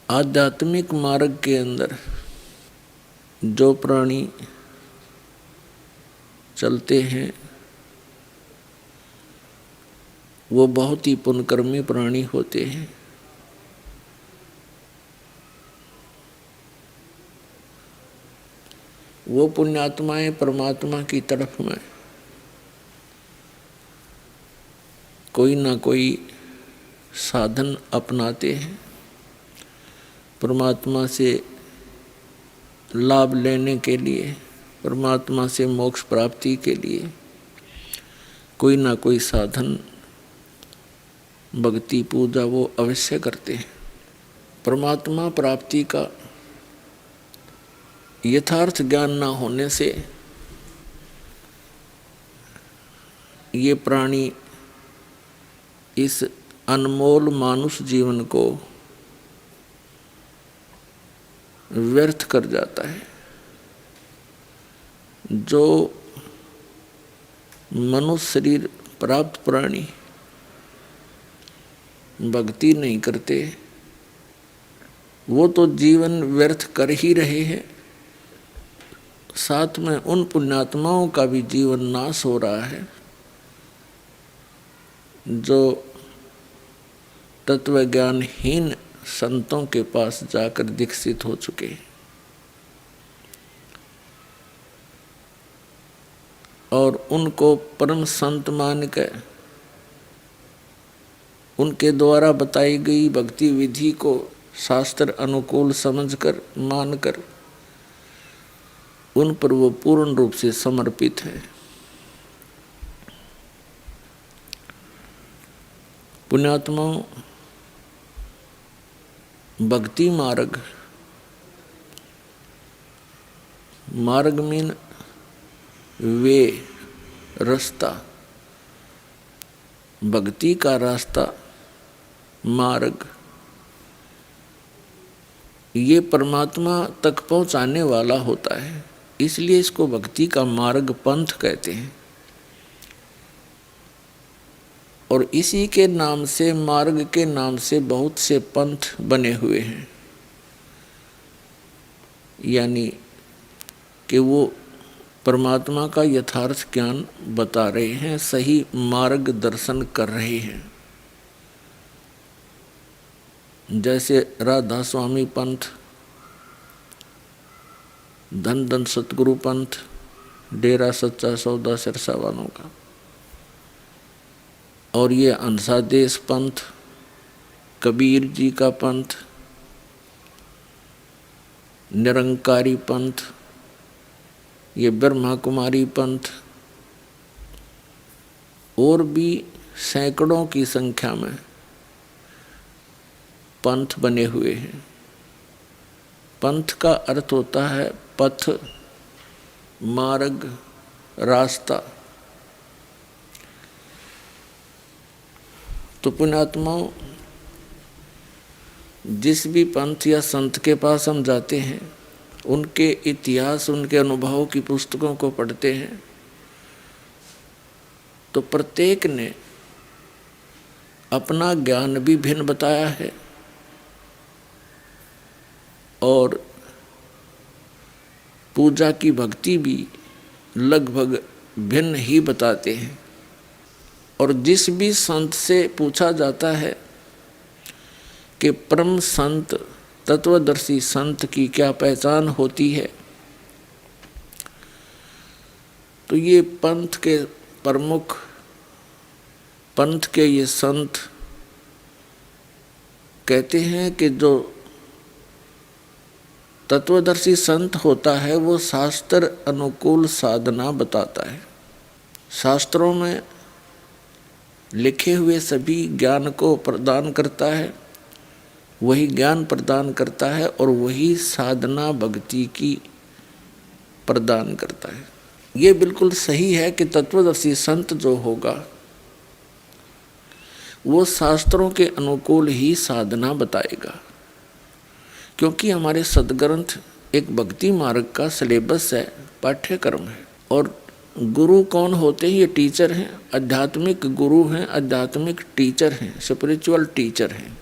आध्यात्मिक मार्ग के अंदर जो प्राणी चलते हैं वो बहुत ही पुण्यकर्मी प्राणी होते हैं। वो पुण्यात्माएं परमात्मा की तरफ में कोई ना कोई साधन अपनाते हैं, परमात्मा से लाभ लेने के लिए, परमात्मा से मोक्ष प्राप्ति के लिए कोई ना कोई साधन भक्ति पूजा वो अवश्य करते हैं। परमात्मा प्राप्ति का यथार्थ ज्ञान न होने से ये प्राणी इस अनमोल मानुष जीवन को व्यर्थ कर जाता है। जो मनुष्य शरीर प्राप्त प्राणी भक्ति नहीं करते वो तो जीवन व्यर्थ कर ही रहे हैं, साथ में उन पुण्यात्माओं का भी जीवन नाश हो रहा है जो तत्व ज्ञानहीन संतों के पास जाकर दीक्षित हो चुके हैं और उनको परम संत मान कर उनके द्वारा बताई गई भक्ति विधि को शास्त्र अनुकूल समझकर मानकर उन पर वो पूर्ण रूप से समर्पित है। पुण्यात्माओं, भक्ति मार्ग, मार्ग मीन वे, रास्ता, भक्ति का रास्ता, मार्ग, ये परमात्मा तक पहुंचाने वाला होता है, इसलिए इसको भक्ति का मार्ग पंथ कहते हैं। और इसी के नाम से, मार्ग के नाम से बहुत से पंथ बने हुए हैं, यानी कि वो परमात्मा का यथार्थ ज्ञान बता रहे हैं, सही मार्ग दर्शन कर रहे हैं। जैसे राधा स्वामी पंथ, धन धन सतगुरु पंथ, डेरा सच्चा सौदा सिरसा वालों का, और ये अंसादेश पंथ, कबीर जी का पंथ, निरंकारी पंथ, ये ब्रह्मा कुमारी पंथ, और भी सैकड़ों की संख्या में पंथ बने हुए हैं। पंथ का अर्थ होता है पथ, मार्ग, रास्ता। तो पुण्यात्माओं, जिस भी पंथ या संत के पास हम जाते हैं, उनके इतिहास, उनके अनुभवों की पुस्तकों को पढ़ते हैं तो प्रत्येक ने अपना ज्ञान भी भिन्न बताया है और पूजा की भक्ति भी लगभग भिन्न ही बताते हैं। और जिस भी संत से पूछा जाता है कि परम संत, तत्वदर्शी संत की क्या पहचान होती है, तो ये पंथ के प्रमुख, पंथ के ये संत कहते हैं कि जो तत्वदर्शी संत होता है वो शास्त्र अनुकूल साधना बताता है। शास्त्रों में लिखे हुए सभी ज्ञान को प्रदान करता है, वही ज्ञान प्रदान करता है और वही साधना भक्ति की प्रदान करता है। ये बिल्कुल सही है कि तत्वदर्शी संत जो होगा वो शास्त्रों के अनुकूल ही साधना बताएगा, क्योंकि हमारे सदग्रंथ एक भक्ति मार्ग का सिलेबस है, पाठ्यक्रम है। और गुरु कौन होते हैं? ये टीचर हैं, आध्यात्मिक गुरु हैं, आध्यात्मिक टीचर हैं, स्पिरिचुअल टीचर हैं।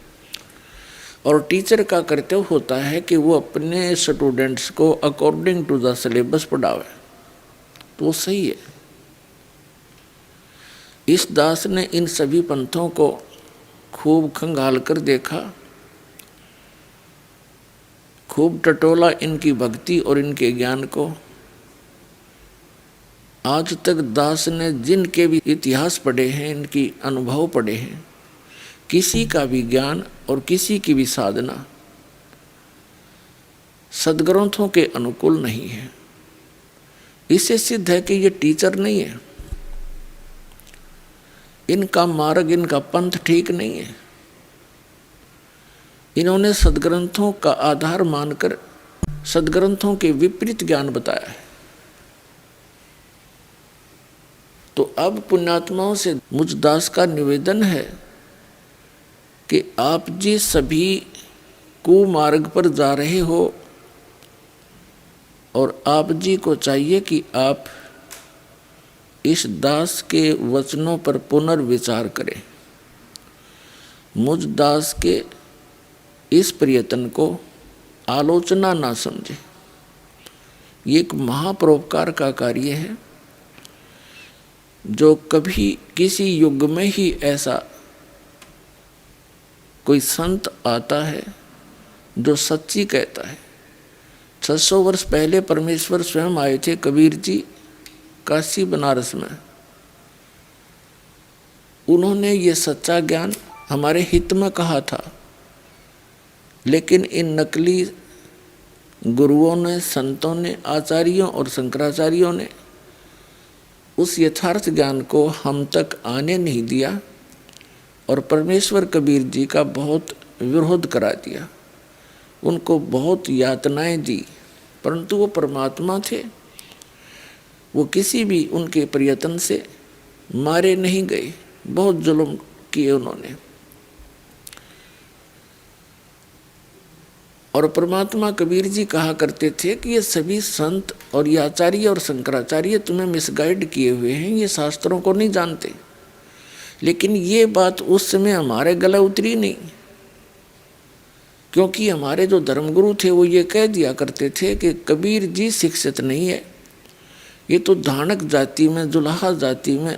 और टीचर का कर्तव्य होता है कि वो अपने स्टूडेंट्स को अकॉर्डिंग टू द सिलेबस पढ़ावे, तो वो सही है। इस दास ने इन सभी पंथों को खूब खंगाल कर देखा, खूब टटोला इनकी भक्ति और इनके ज्ञान को। आज तक दास ने जिनके भी इतिहास पढ़े हैं, इनकी अनुभव पढ़े हैं, किसी का भी ज्ञान और किसी की भी साधना सद्ग्रंथों के अनुकूल नहीं है। इससे सिद्ध है कि ये टीचर नहीं है, इनका मार्ग, इनका पंथ ठीक नहीं है। इन्होंने सद्ग्रंथों का आधार मानकर सद्ग्रंथों के विपरीत ज्ञान बताया है। तो अब पुण्यात्माओं से मुझ दास का निवेदन है कि आप जी सभी कुमार्ग पर जा रहे हो और आप जी को चाहिए कि आप इस दास के वचनों पर पुनर्विचार करें। मुझ दास के इस प्रयत्न को आलोचना ना समझे। ये एक महापरोपकार का कार्य है जो कभी किसी युग में ही ऐसा कोई संत आता है जो सच्ची कहता है। 600 वर्ष पहले परमेश्वर स्वयं आए थे कबीर जी काशी बनारस में। उन्होंने ये सच्चा ज्ञान हमारे हित में कहा था, लेकिन इन नकली गुरुओं ने, संतों ने, आचार्यों और शंकराचार्यों ने उस यथार्थ ज्ञान को हम तक आने नहीं दिया और परमेश्वर कबीर जी का बहुत विरोध करा दिया। उनको बहुत यातनाएं दी, परंतु वो परमात्मा थे। वो किसी भी उनके प्रयत्न से मारे नहीं गए, बहुत जुल्म किए उन्होंने। और परमात्मा कबीर जी कहा करते थे कि ये सभी संत और ये आचार्य और शंकराचार्य तुम्हें मिसगाइड किए हुए हैं, ये शास्त्रों को नहीं जानते। लेकिन ये बात उस समय हमारे गले उतरी नहीं, क्योंकि हमारे जो धर्मगुरु थे वो ये कह दिया करते थे कि कबीर जी शिक्षित नहीं है, ये तो धानक जाति में, जुलाहा जाति में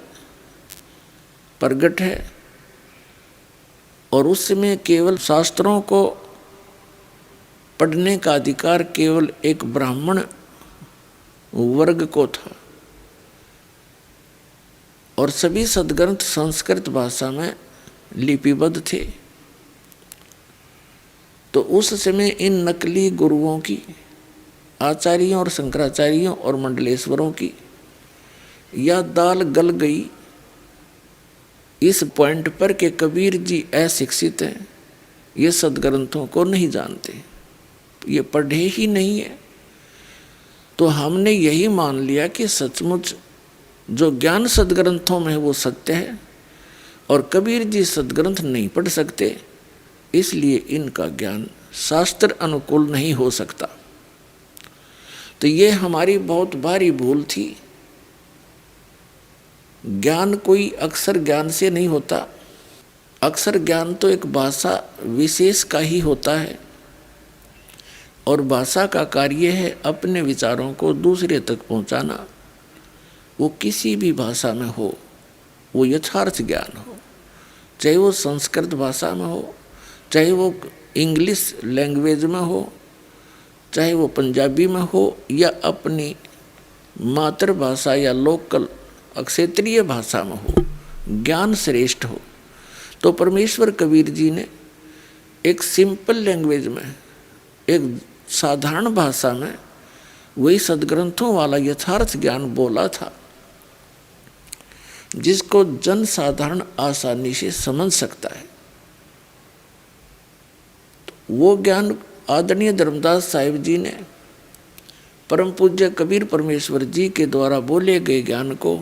प्रगट है। और उस समय केवल शास्त्रों को पढ़ने का अधिकार केवल एक ब्राह्मण वर्ग को था और सभी सद्ग्रंथ संस्कृत भाषा में लिपिबद्ध थे। तो उस समय इन नकली गुरुओं की, आचार्यों और शंकराचार्यों और मंडलेश्वरों की यह दाल गल गई इस पॉइंट पर कि कबीर जी अशिक्षित हैं, ये सद्ग्रंथों को नहीं जानते, ये पढ़े ही नहीं है। तो हमने यही मान लिया कि सचमुच जो ज्ञान सद्ग्रंथों में है वो सत्य है और कबीर जी सद्ग्रंथ नहीं पढ़ सकते, इसलिए इनका ज्ञान शास्त्र अनुकूल नहीं हो सकता। तो ये हमारी बहुत भारी भूल थी। ज्ञान कोई अक्षर ज्ञान से नहीं होता। अक्षर ज्ञान तो एक भाषा विशेष का ही होता है और भाषा का कार्य है अपने विचारों को दूसरे तक पहुंचाना। वो किसी भी भाषा में हो, वो यथार्थ ज्ञान हो, चाहे वो संस्कृत भाषा में हो, चाहे वो इंग्लिश लैंग्वेज में हो, चाहे वो पंजाबी में हो या अपनी मातृभाषा या लोकल क्षेत्रीय भाषा में हो, ज्ञान श्रेष्ठ हो। तो परमेश्वर कबीर जी ने एक सिंपल लैंग्वेज में, एक साधारण भाषा में वही सद्ग्रंथों वाला यथार्थ ज्ञान बोला था, जिसको जन साधारण आसानी से समझ सकता है। वो ज्ञान आदरणीय धर्मदास साहिब जी ने परम पूज्य कबीर परमेश्वर जी के द्वारा बोले गए ज्ञान को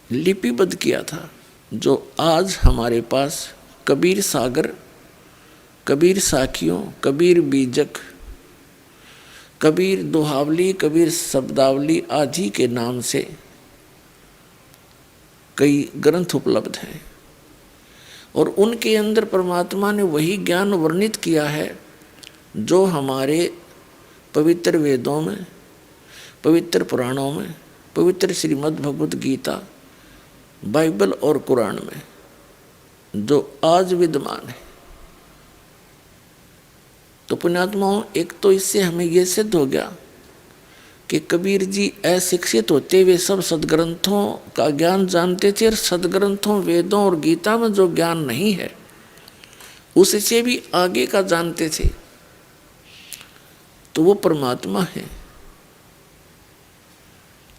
लिपिबद्ध किया था, जो आज हमारे पास कबीर सागर, कबीर साखियों, कबीर बीजक, कबीर दोहावली, कबीर शब्दावली आदि के नाम से कई ग्रंथ उपलब्ध हैं। और उनके अंदर परमात्मा ने वही ज्ञान वर्णित किया है जो हमारे पवित्र वेदों में, पवित्र पुराणों में, पवित्र श्रीमद् भगवत गीता, बाइबल और कुरान में जो आज विद्यमान है। तो पुण्यात्माओं, एक तो इससे हमें यह सिद्ध हो गया कि कबीर जी अशिक्षित होते हुए सब सदग्रंथों का ज्ञान जानते थे, और सदग्रंथों, वेदों और गीता में जो ज्ञान नहीं है उससे भी आगे का जानते थे। तो वो परमात्मा है।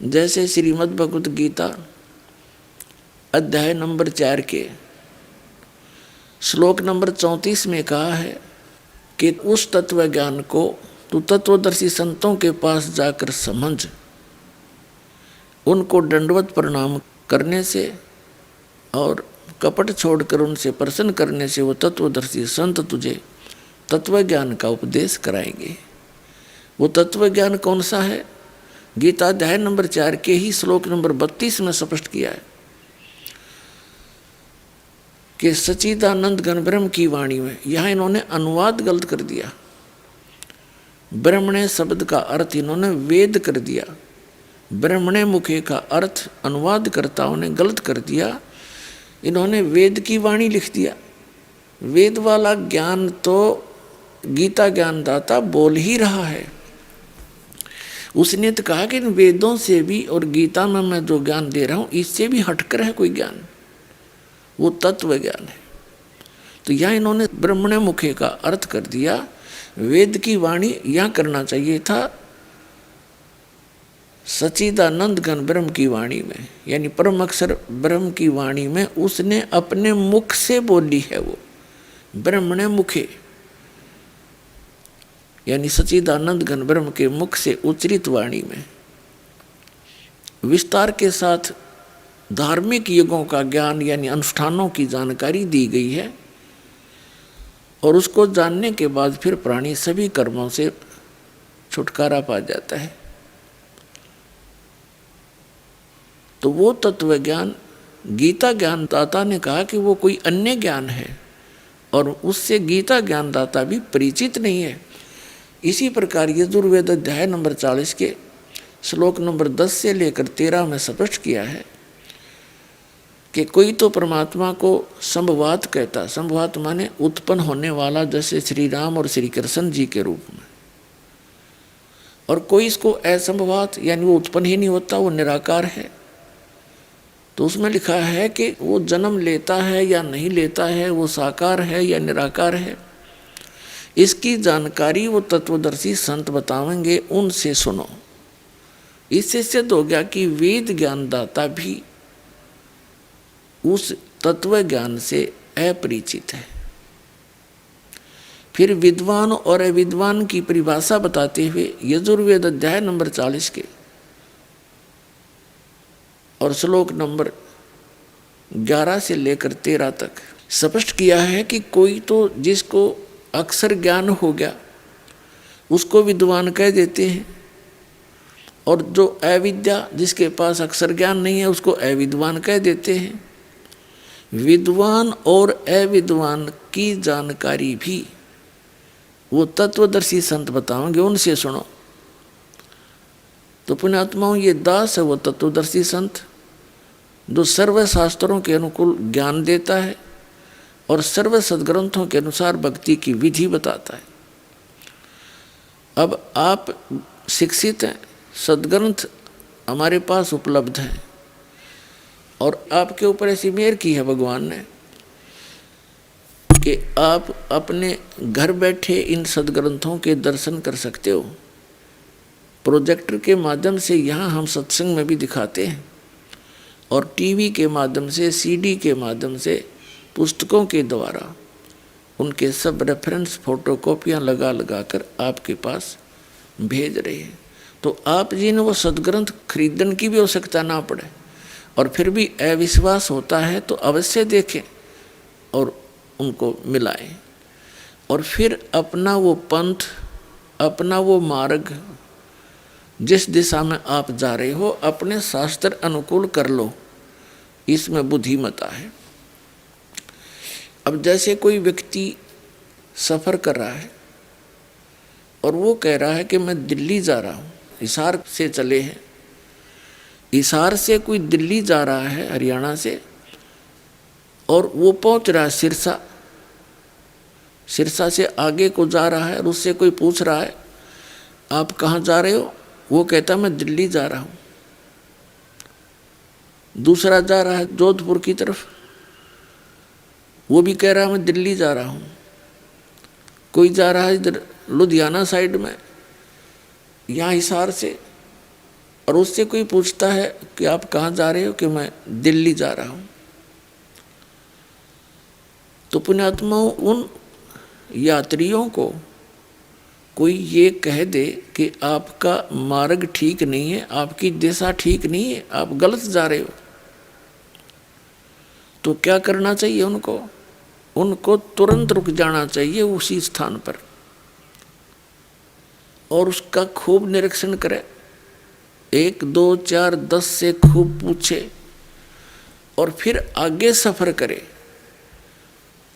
जैसे श्रीमद् भगवत गीता अध्याय नंबर 4 के श्लोक नंबर 34 में कहा है कि उस तत्व ज्ञान को तू तत्वदर्शी संतों के पास जाकर समझ, उनको दंडवत प्रणाम करने से और कपट छोड़कर उनसे प्रसन्न करने से वो तत्वदर्शी संत तुझे तत्व ज्ञान का उपदेश कराएंगे। वो तत्व ज्ञान कौन सा है? गीता अध्याय नंबर 4 के ही श्लोक नंबर 32 में स्पष्ट किया है कि सच्चिदानंद घन ब्रह्म की वाणी में, यहाँ इन्होंने अनुवाद गलत कर दिया। ब्रह्मणे शब्द का अर्थ इन्होंने वेद कर दिया। ब्रह्मणे मुखे का अर्थ अनुवादकर्ताओं ने गलत कर दिया, इन्होंने वेद की वाणी लिख दिया। वेद वाला ज्ञान तो गीता ज्ञानदाता बोल ही रहा है। उसने तो कहा कि इन वेदों से भी और गीता में मैं जो ज्ञान दे रहा हूँ इससे भी हटकर है कोई ज्ञान, वो तत्व ज्ञान है। तो यहाँ इन्होंने ब्रह्मणे मुखे का अर्थ कर दिया, वेद की वाणी यहाँ करना चाहिए था सच्चिदानंद घन ब्रह्म की वाणी में, यानी परम अक्षर ब्रह्म की वाणी में उसने अपने मुख से बोली है। वो ब्रह्मणे मुखे यानी सच्चिदानंद घन ब्रह्म के मुख से उच्चरित वाणी में विस्तार के साथ धार्मिक युगों का ज्ञान यानी अनुष्ठानों की जानकारी दी गई है, और उसको जानने के बाद फिर प्राणी सभी कर्मों से छुटकारा पा जाता है। तो वो तत्व ज्ञान गीता ज्ञानदाता ने कहा कि वो कोई अन्य ज्ञान है, और उससे गीता ज्ञानदाता भी परिचित नहीं है। इसी प्रकार यजुर्वेद अध्याय नंबर 40 के श्लोक नंबर 10 से लेकर 13 में स्पष्ट किया है कि कोई तो परमात्मा को संभवात कहता, संभवात माने उत्पन्न होने वाला, जैसे श्री राम और श्री कृष्ण जी के रूप में, और कोई इसको असंभवात यानी वो उत्पन्न ही नहीं होता, वो निराकार है। तो उसमें लिखा है कि वो जन्म लेता है या नहीं लेता है, वो साकार है या निराकार है, इसकी जानकारी वो तत्वदर्शी संत बतावेंगे, उनसे सुनो। इससे सिद्ध हो गया कि वेद ज्ञानदाता भी उस तत्व ज्ञान से अपरिचित है। फिर विद्वान और अविद्वान की परिभाषा बताते हुए यजुर्वेद अध्याय नंबर 40 के और श्लोक नंबर 11 से लेकर 13 तक स्पष्ट किया है कि कोई तो जिसको अक्षर ज्ञान हो गया उसको विद्वान कह देते हैं, और जो अविद्या जिसके पास अक्षर ज्ञान नहीं है उसको अविद्वान कह देते हैं। विद्वान और अविद्वान की जानकारी भी वो तत्वदर्शी संत बताओगे, उनसे सुनो। तो पुण्यात्माओं, ये दास है वो तत्वदर्शी संत जो सर्व शास्त्रों के अनुकूल ज्ञान देता है और सर्व सदग्रंथों के अनुसार भक्ति की विधि बताता है। अब आप शिक्षित हैं, सदग्रंथ हमारे पास उपलब्ध हैं, और आपके ऊपर ऐसी मेहर की है भगवान ने कि आप अपने घर बैठे इन सदग्रंथों के दर्शन कर सकते हो। प्रोजेक्टर के माध्यम से यहाँ हम सत्संग में भी दिखाते हैं, और टीवी के माध्यम से, सीडी के माध्यम से, पुस्तकों के द्वारा उनके सब रेफरेंस फोटोकॉपियाँ लगा लगा कर आपके पास भेज रहे हैं। तो आप जी ने वो सदग्रंथ खरीदने की भी आवश्यकता ना पड़े, और फिर भी अविश्वास होता है तो अवश्य देखें और उनको मिलाएं, और फिर अपना वो पंथ, अपना वो मार्ग जिस दिशा में आप जा रहे हो अपने शास्त्र अनुकूल कर लो। इसमें बुद्धिमता है। अब जैसे कोई व्यक्ति सफ़र कर रहा है और वो कह रहा है कि मैं दिल्ली जा रहा हूँ, हिसार से चले हैं, हिसार से कोई दिल्ली जा रहा है हरियाणा से, और वो पहुँच रहा है सिरसा, सिरसा से आगे को जा रहा है और उससे कोई पूछ रहा है आप कहाँ जा रहे हो, वो कहता मैं दिल्ली जा रहा हूँ। दूसरा जा रहा है जोधपुर की तरफ, वो भी कह रहा है मैं दिल्ली जा रहा हूँ। कोई जा रहा है इधर लुधियाना साइड में, यहाँ हिसार से, और उससे कोई पूछता है कि आप कहाँ जा रहे हो, कि मैं दिल्ली जा रहा हूँ। तो पुण्यात्माओं, उन यात्रियों को कोई ये कह दे कि आपका मार्ग ठीक नहीं है, आपकी दिशा ठीक नहीं है, आप गलत जा रहे हो, तो क्या करना चाहिए उनको? उनको तुरंत रुक जाना चाहिए उसी स्थान पर और उसका खूब निरीक्षण करे, 1 2 4 10 से खूब पूछे और फिर आगे सफ़र करे।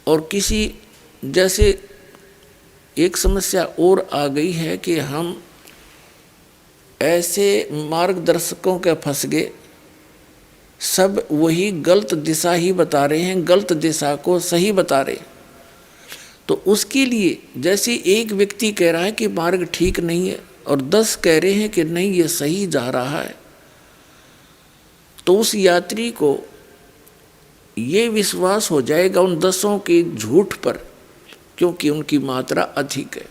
और किसी, जैसे एक समस्या और आ गई है कि हम ऐसे मार्गदर्शकों के फंस गए, सब वही गलत दिशा ही बता रहे हैं, गलत दिशा को सही बता रहे। तो उसके लिए जैसे एक व्यक्ति कह रहा है कि मार्ग ठीक नहीं है और 10 कह रहे हैं कि नहीं ये सही जा रहा है, तो उस यात्री को ये विश्वास हो जाएगा उन 10 के झूठ पर, क्योंकि उनकी मात्रा अधिक है।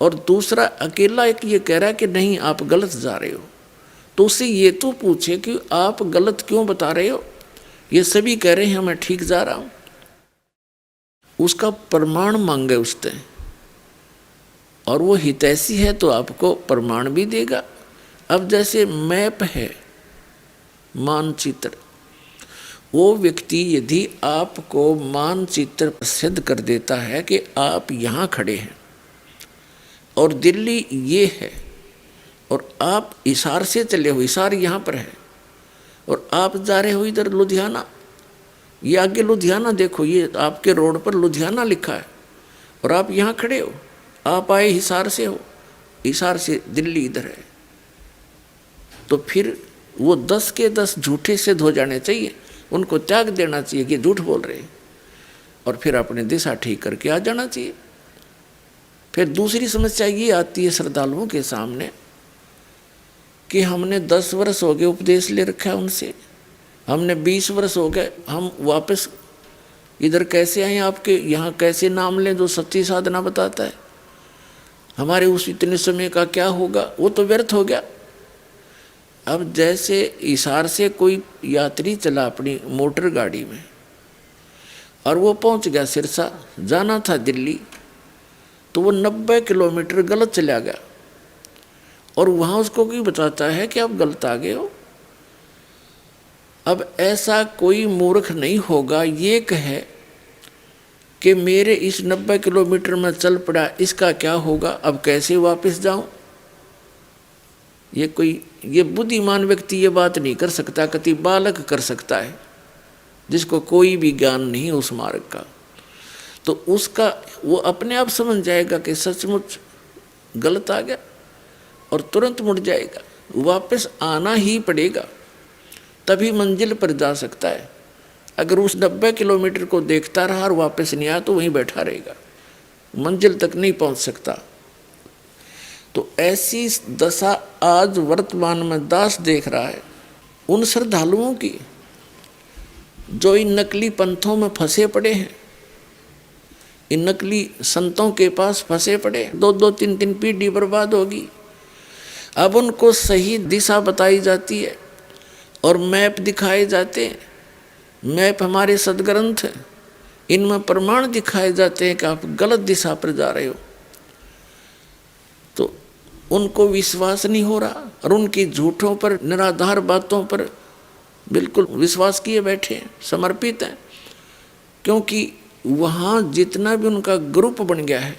और दूसरा अकेला एक ये कह रहा है कि नहीं आप गलत जा रहे हो, तो उससे ये तो पूछे कि आप गलत क्यों बता रहे हो, ये सभी कह रहे हैं मैं ठीक जा रहा हूँ, उसका प्रमाण मांगे उससे, और वो हितैषी है तो आपको प्रमाण भी देगा। अब जैसे मैप है, मानचित्र, वो व्यक्ति यदि आपको मानचित्र सिद्ध कर देता है कि आप यहाँ खड़े हैं और दिल्ली ये है और आप हिसार से चले हो, हिसार यहाँ पर है और आप जा रहे हो इधर लुधियाना, ये आगे लुधियाना देखो, ये आपके रोड पर लुधियाना लिखा है और आप यहाँ खड़े हो, आप आए हिसार से हो, हिसार से दिल्ली इधर है, तो फिर वो 10 के 10 झूठे सिद्ध हो जाने चाहिए, उनको त्याग देना चाहिए कि झूठ बोल रहे हैं और फिर अपनी दिशा ठीक करके आ जाना चाहिए। फिर दूसरी समस्या ये आती है श्रद्धालुओं के सामने कि हमने 10 वर्ष हो गए उपदेश ले रखा है उनसे, हमने 20 वर्ष हो गए, हम वापस इधर कैसे आए, आपके यहाँ कैसे नाम लें जो सच्ची साधना बताता है, हमारे उस इतने समय का क्या होगा, वो तो व्यर्थ हो गया। अब जैसे हिसार से कोई यात्री चला अपनी मोटर गाड़ी में और वो पहुंच गया सिरसा, जाना था दिल्ली, तो वो 90 किलोमीटर गलत चला गया और वहाँ उसको कोई बताता है कि आप गलत आ गए हो। अब ऐसा कोई मूर्ख नहीं होगा ये कहे कि मेरे इस 90 किलोमीटर में चल पड़ा, इसका क्या होगा, अब कैसे वापस जाऊं। ये बुद्धिमान व्यक्ति ये बात नहीं कर सकता, कति बालक कर सकता है जिसको कोई भी ज्ञान नहीं उस मार्ग का, तो उसका वो अपने आप समझ जाएगा कि सचमुच गलत आ गया और तुरंत मुड़ जाएगा, वापस आना ही पड़ेगा, तभी मंजिल पर जा सकता है। अगर उस 90 किलोमीटर को देखता रहा और वापस नहीं आया तो वहीं बैठा रहेगा, मंजिल तक नहीं पहुंच सकता। तो ऐसी दशा आज वर्तमान में दास देख रहा है उन श्रद्धालुओं की जो इन नकली पंथों में फंसे पड़े हैं, इन नकली संतों के पास फंसे पड़े, 2-2 3-3 पीढ़ी बर्बाद होगी। अब उनको सही दिशा बताई जाती है और मैप दिखाए जाते हैं, मैप हमारे सदग्रंथ हैं, इनमें प्रमाण दिखाए जाते हैं कि आप गलत दिशा पर जा रहे हो, तो उनको विश्वास नहीं हो रहा और उनकी झूठों पर, निराधार बातों पर बिल्कुल विश्वास किए बैठे हैं, समर्पित हैं, क्योंकि वहाँ जितना भी उनका ग्रुप बन गया है,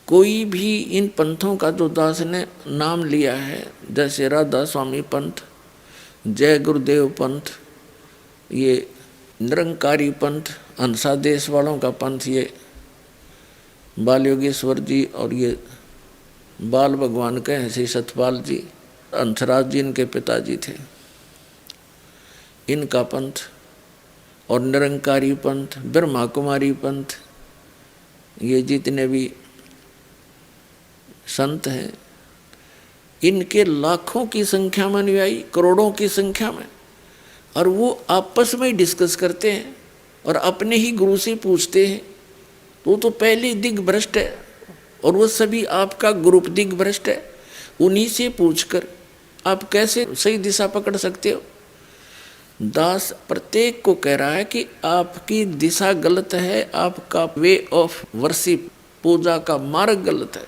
कोई भी इन पंथों का जो दास ने नाम लिया है, जैसे राधा स्वामी पंथ, जय गुरुदेव पंथ, ये निरंकारी पंथ, हंसा देश वालों का पंथ, ये बाल योगेश्वर जी और ये बाल भगवान कहे श्री सतपाल जी, हंसराज जी इनके पिताजी थे, इनका पंथ, और निरंकारी पंथ, ब्रह्मा कुमारी पंथ, ये जितने भी संत हैं, इनके लाखों की संख्या में अनुयायी, करोड़ों की संख्या में, और वो आपस में ही डिस्कस करते हैं और अपने ही गुरु से पूछते हैं। तो पहले दिग्भ्रष्ट है और वो सभी आपका ग्रुप दिग्भ्रष्ट है। उन्हीं से पूछकर आप कैसे सही दिशा पकड़ सकते हो? दास प्रत्येक को कह रहा है कि आपकी दिशा गलत है, आपका वे ऑफ वर्शिप, पूजा का मार्ग गलत है,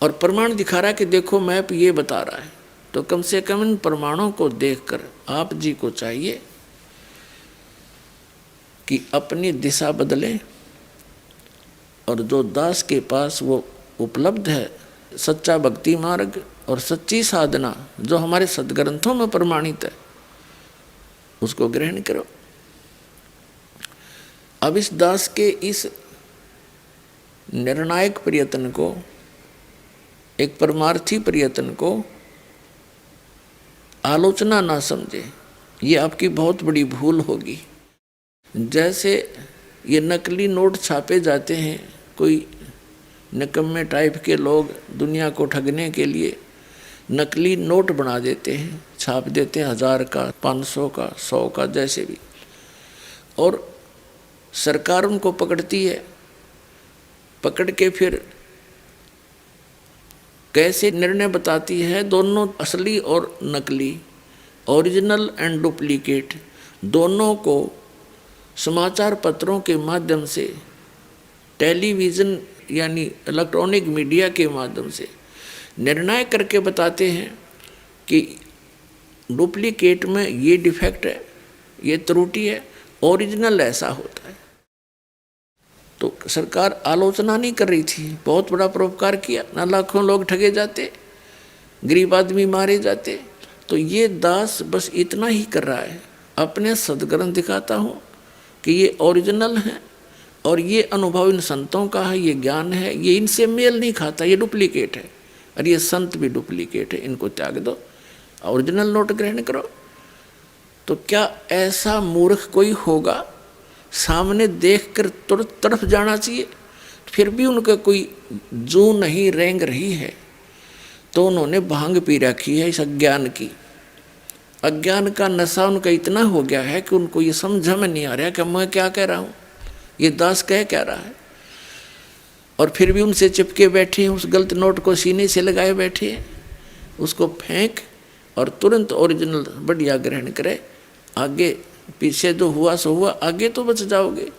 और प्रमाण दिखा रहा है कि देखो मैप ये बता रहा है। तो कम से कम इन प्रमाणों को देखकर आप जी को चाहिए कि अपनी दिशा बदलें, और जो दास के पास वो उपलब्ध है सच्चा भक्ति मार्ग और सच्ची साधना जो हमारे सदग्रंथों में प्रमाणित है, उसको ग्रहण करो। अब इस दास के इस निर्णायक प्रयत्न को, एक परमार्थी प्रयत्न को आलोचना ना समझे, ये आपकी बहुत बड़ी भूल होगी। जैसे ये नकली नोट छापे जाते हैं, कोई निकम्मे टाइप के लोग दुनिया को ठगने के लिए नकली नोट बना देते हैं, छाप देते हैं 1000 का, 500 का, 100 का, जैसे भी, और सरकार उनको पकड़ती है, पकड़ के फिर कैसे निर्णय बताती है, दोनों असली और नकली, ओरिजिनल एंड डुप्लीकेट, दोनों को समाचार पत्रों के माध्यम से, टेलीविज़न यानी इलेक्ट्रॉनिक मीडिया के माध्यम से निर्णय करके बताते हैं कि डुप्लीकेट में ये डिफेक्ट है, ये त्रुटि है, ओरिजिनल ऐसा होता है। तो सरकार आलोचना नहीं कर रही थी, बहुत बड़ा परोपकार किया, ना लाखों लोग ठगे जाते, गरीब आदमी मारे जाते। तो ये दास बस इतना ही कर रहा है, अपने सदग्रंथ दिखाता हूँ कि ये ओरिजिनल है और ये अनुभव इन संतों का है, ये ज्ञान है, ये इनसे मेल नहीं खाता, ये डुप्लीकेट है, और ये संत भी डुप्लीकेट है, इनको त्याग दो, ओरिजिनल नोट ग्रहण करो। तो क्या ऐसा मूर्ख कोई होगा? सामने देखकर तुरंत तरफ जाना चाहिए, फिर भी उनका कोई जू नहीं रेंग रही है, तो उन्होंने भांग पी रखी है इस अज्ञान की। अज्ञान का नशा उनका इतना हो गया है कि उनको ये समझ में नहीं आ रहा कि मैं क्या कह रहा हूँ, ये दास कह रहा है, और फिर भी उनसे चिपके बैठे हैं, उस गलत नोट को सीने से लगाए बैठे हैं। उसको फेंक और तुरंत ओरिजिनल बढ़िया ग्रहण करे। आगे पीछे जो हुआ सो हुआ, आगे तो बच जाओगे।